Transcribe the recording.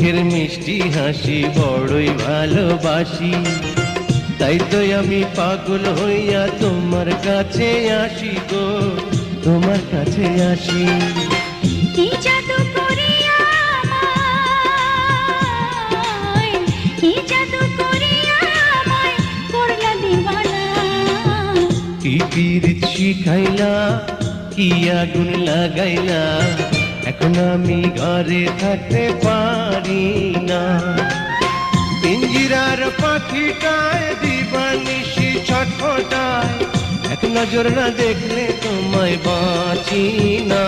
মুখের মিষ্টি হাসি বড়ই ভালোবাসি, তাই তো আমি পাগল হইয়া তোমার কাছে আসি গো, তোমার কাছে আসি। কি জাদু করিয়া আমায়, কি জাদু করিয়া আমায় করলা দিওয়ানা। কি পীড়িত শিখাইলা, কি আগুন লাগাইলা, এখন আমি ঘরে থাকতে পারি না। পিঞ্জিরার পাখিটায় দিবানিশি ছটফটায়, এক নজর না দেখলে তোমায় বাঁচি না।